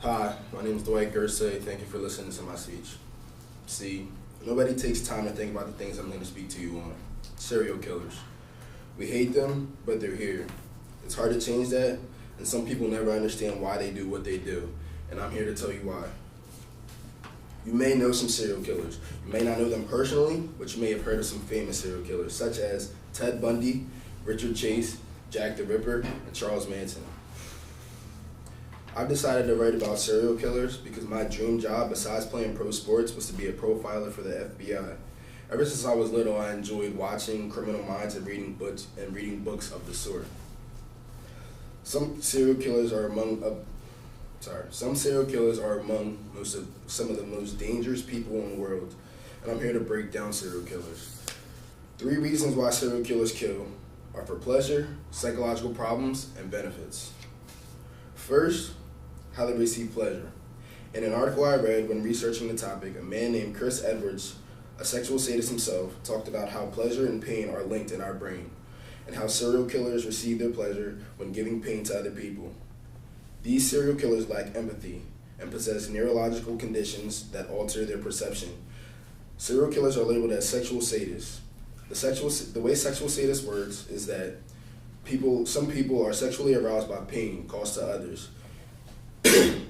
Hi, my name is Dwight.G. Thank you for listening to my speech. See, nobody takes time to think about the things I'm going to speak to you on. Serial killers. We hate them, but they're here. It's hard to change that, and some people never understand why they do what they do, and I'm here to tell you why. You may know some serial killers. You may not know them personally, but you may have heard of some famous serial killers, such as Ted Bundy, Richard Chase, Jack the Ripper, and Charles Manson. I've decided to write about serial killers because my dream job, besides playing pro sports, was to be a profiler for the FBI. Ever since I was little, I enjoyed watching Criminal Minds and reading books of the sort. Some serial killers are among some of the most dangerous people in the world, and I'm here to break down serial killers. 3 reasons why serial killers kill are for pleasure, psychological problems, and benefits. First, how they receive pleasure. In an article I read when researching the topic, a man named Chris Edwards, a sexual sadist himself, talked about how pleasure and pain are linked in our brain, and how serial killers receive their pleasure when giving pain to other people. These serial killers lack empathy and possess neurological conditions that alter their perception. Serial killers are labeled as sexual sadists. The way sexual sadist works is that some people are sexually aroused by pain caused to others.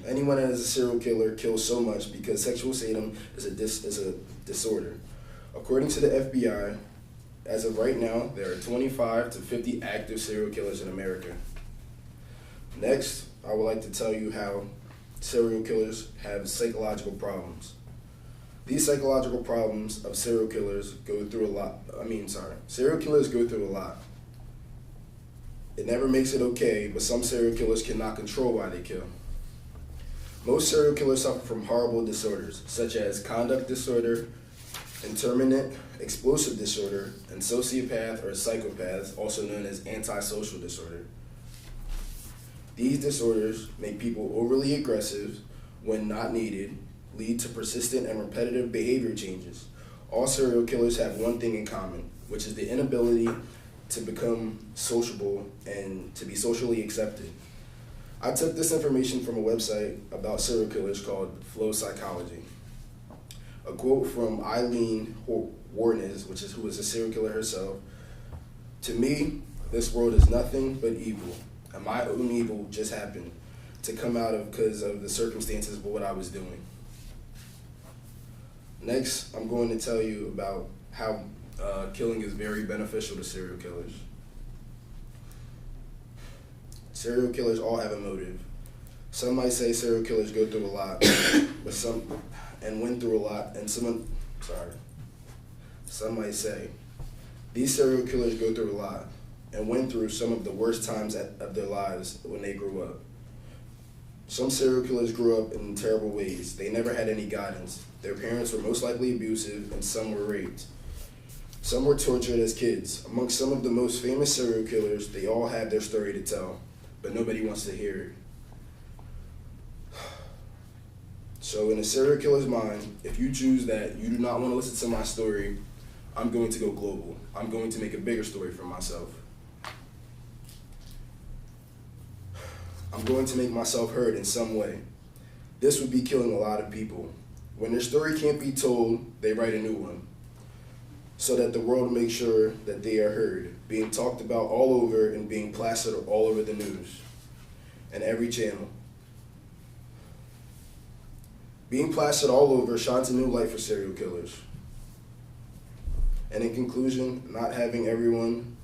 Anyone that is a serial killer kills so much because sexual sadism is a disorder. According to the FBI, as of right now, there are 25 to 50 active serial killers in America. Next, I would like to tell you how serial killers have psychological problems. These psychological problems of serial killers go through a lot. Serial killers go through a lot. It never makes it okay, but some serial killers cannot control why they kill. Most serial killers suffer from horrible disorders, such as conduct disorder, intermittent explosive disorder, and sociopath or psychopath, also known as antisocial disorder. These disorders make people overly aggressive when not needed, lead to persistent and repetitive behavior changes. All serial killers have one thing in common, which is the inability to become sociable and to be socially accepted. I took this information from a website about serial killers called Flow Psychology. A quote from Eileen Warnes, who is a serial killer herself: "To me, this world is nothing but evil, and my own evil just happened to come out of because of the circumstances of what I was doing." Next, I'm going to tell you about how killing is very beneficial to serial killers. Serial killers all have a motive. Some might say serial killers go through a lot, went through a lot, and some might say these serial killers go through a lot and went through some of the worst times of their lives when they grew up. Some serial killers grew up in terrible ways. They never had any guidance. Their parents were most likely abusive, and some were raped. Some were tortured as kids. Among some of the most famous serial killers, they all have their story to tell, but nobody wants to hear it. So in a serial killer's mind, if you choose that you do not want to listen to my story, I'm going to go global. I'm going to make a bigger story for myself. I'm going to make myself heard in some way. This would be killing a lot of people. When their story can't be told, they write a new one, so that the world makes sure that they are heard, being talked about all over and being plastered all over the news and every channel. Being plastered all over shines a new light for serial killers. And in conclusion, not everyone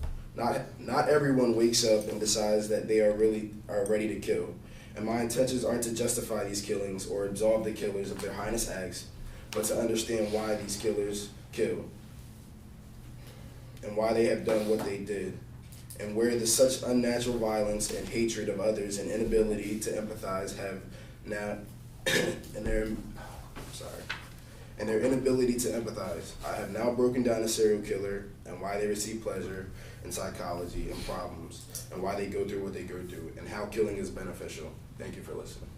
wakes up and decides that they are ready to kill. And my intentions aren't to justify these killings or absolve the killers of their heinous acts, but to understand why these killers kill and why they have done what they did, and where such unnatural violence and hatred of others and inability to empathize have now and their inability to empathize. I have now broken down a serial killer and why they receive pleasure in psychology and problems, and why they go through what they go through, and how killing is beneficial. Thank you for listening.